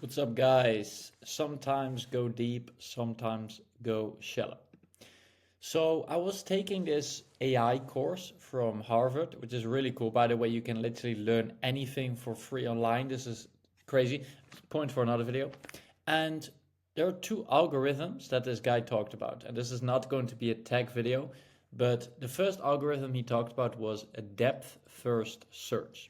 What's up, guys? Sometimes go deep, sometimes go shallow. So, I was taking this AI course from Harvard, which is really cool. By the way, you can literally learn anything for free online. This is crazy. Point for another video. And there are two algorithms that this guy talked about. And this is not going to be a tech video, but the first algorithm he talked about was a depth first search.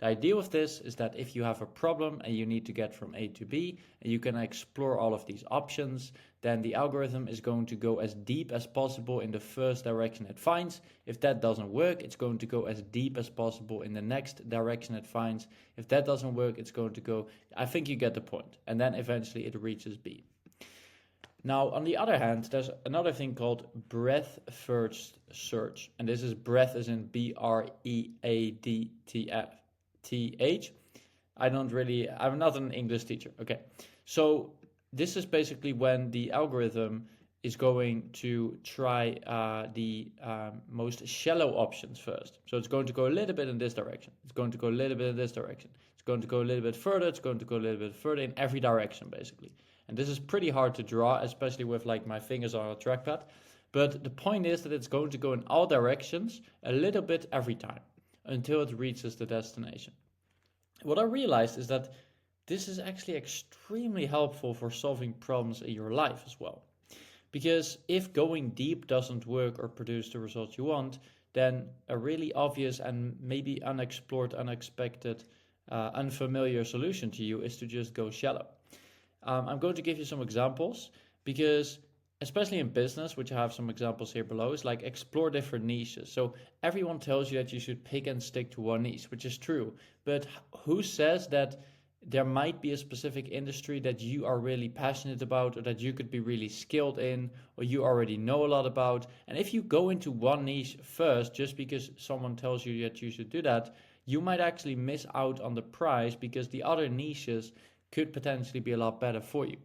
The idea of this is that if you have a problem and you need to get from A to B and you can explore all of these options, then the algorithm is going to go as deep as possible in the first direction it finds. If that doesn't work, it's going to go as deep as possible in the next direction it finds. If that doesn't work, it's going to go, I think you get the point. And then eventually it reaches B. Now, on the other hand, there's another thing called breadth first search. And this is breadth as in BREADTF. TH. I'm not an English teacher. Okay. So this is basically when the algorithm is going to try the most shallow options first. So it's going to go a little bit in this direction. It's going to go a little bit in this direction. It's going to go a little bit further. It's going to go a little bit further in every direction, basically. And this is pretty hard to draw, especially with like my fingers on a trackpad. But the point is that it's going to go in all directions a little bit every time until it reaches the destination. What I realized is that this is actually extremely helpful for solving problems in your life as well. Because if going deep doesn't work or produce the results you want, then a really obvious and maybe unexplored, unexpected, unfamiliar solution to you is to just go shallow. I'm going to give you some examples because especially in business, which I have some examples here below, is like explore different niches. So everyone tells you that you should pick and stick to one niche, which is true. But who says that there might be a specific industry that you are really passionate about or that you could be really skilled in or you already know a lot about? And if you go into one niche first, just because someone tells you that you should do that, you might actually miss out on the prize because the other niches could potentially be a lot better for you.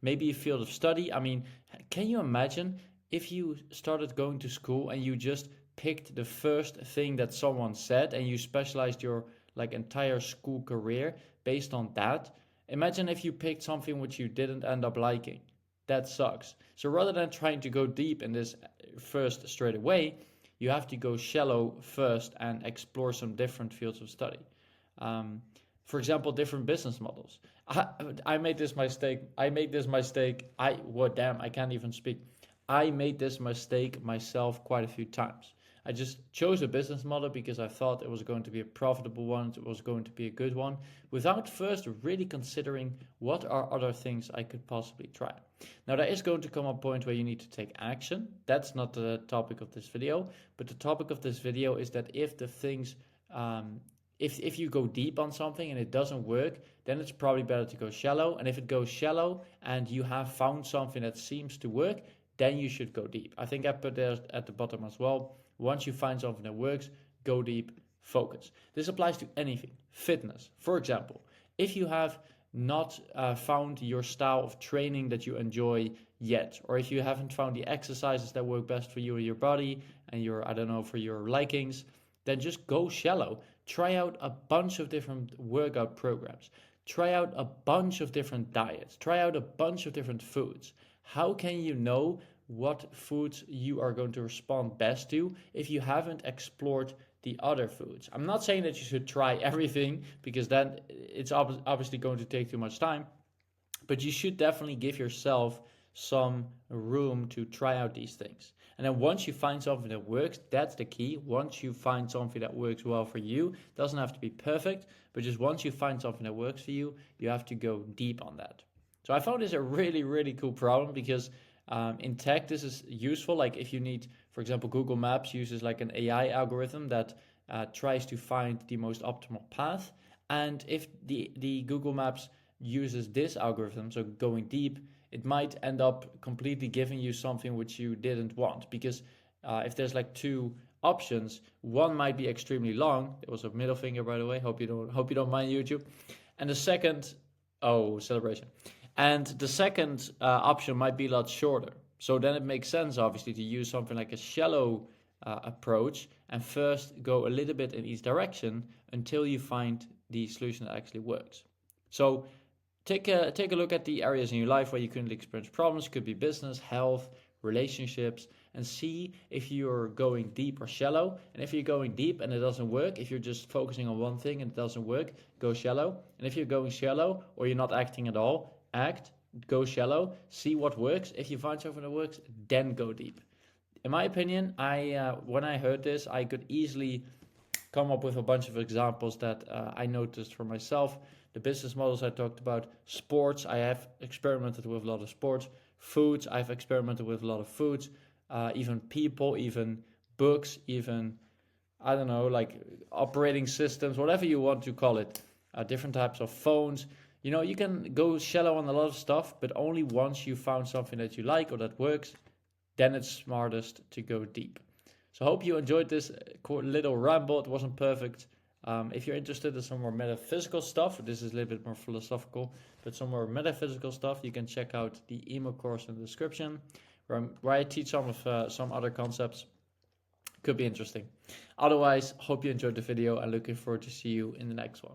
Maybe a field of study. I mean, can you imagine if you started going to school and you just picked the first thing that someone said and you specialized your like entire school career based on that? Imagine if you picked something which you didn't end up liking. That sucks. So rather than trying to go deep in this first straight away, you have to go shallow first and explore some different fields of study. Um, for example, different business models. I made this mistake. I can't even speak. I made this mistake myself quite a few times. I just chose a business model because I thought it was going to be a profitable one, it was going to be a good one, without first really considering what are other things I could possibly try. Now, there is going to come a point where you need to take action. That's not the topic of this video, but the topic of this video is that if the things if you go deep on something and it doesn't work, then it's probably better to go shallow. And if it goes shallow and you have found something that seems to work, then you should go deep. I think I put that at the bottom as well. Once you find something that works, go deep, focus. This applies to anything. Fitness, for example. If you have not found your style of training that you enjoy yet, or if you haven't found the exercises that work best for you and your body and for your likings, then just go shallow. Try out a bunch of different workout programs. Try out a bunch of different diets. Try out a bunch of different foods. How can you know what foods you are going to respond best to if you haven't explored the other foods? I'm not saying that you should try everything because then it's obviously going to take too much time, but you should definitely give yourself some room to try out these things. And then once you find something that works, that's the key. Once you find something that works well for you, doesn't have to be perfect, but just once you find something that works for you, you have to go deep on that. So I found this a really, really cool problem because in tech, this is useful. Like if you need, for example, Google Maps uses like an AI algorithm that tries to find the most optimal path. And if the Google Maps uses this algorithm, so going deep, it might end up completely giving you something which you didn't want. Because if there's like two options, one might be extremely long. It was a middle finger, by the way. Hope you don't mind, YouTube. And the second, oh, celebration. And the second option might be a lot shorter. So then it makes sense, obviously, to use something like a shallow approach and first go a little bit in each direction until you find the solution that actually works. So take a look at the areas in your life where you currently experience problems. Could be business, health, relationships, and see if you're going deep or shallow. And if you're going deep and it doesn't work, if you're just focusing on one thing and it doesn't work, go shallow. And if you're going shallow or you're not acting at all, go shallow, see what works. If you find something that works, then go deep. In my opinion, when I heard this, I could easily come up with a bunch of examples that I noticed for myself. The business models I talked about, sports, I have experimented with a lot of sports. Foods, I've experimented with a lot of foods. Even people, even books, even, I don't know, like operating systems, whatever you want to call it. Different types of phones. You know, you can go shallow on a lot of stuff, but only once you found something that you like or that works, then it's smartest to go deep. So I hope you enjoyed this little ramble. It wasn't perfect. If you're interested in some more metaphysical stuff, this is a little bit more philosophical, but some more metaphysical stuff, you can check out the email course in the description, where I teach some other concepts. Could be interesting. Otherwise, hope you enjoyed the video and looking forward to see you in the next one.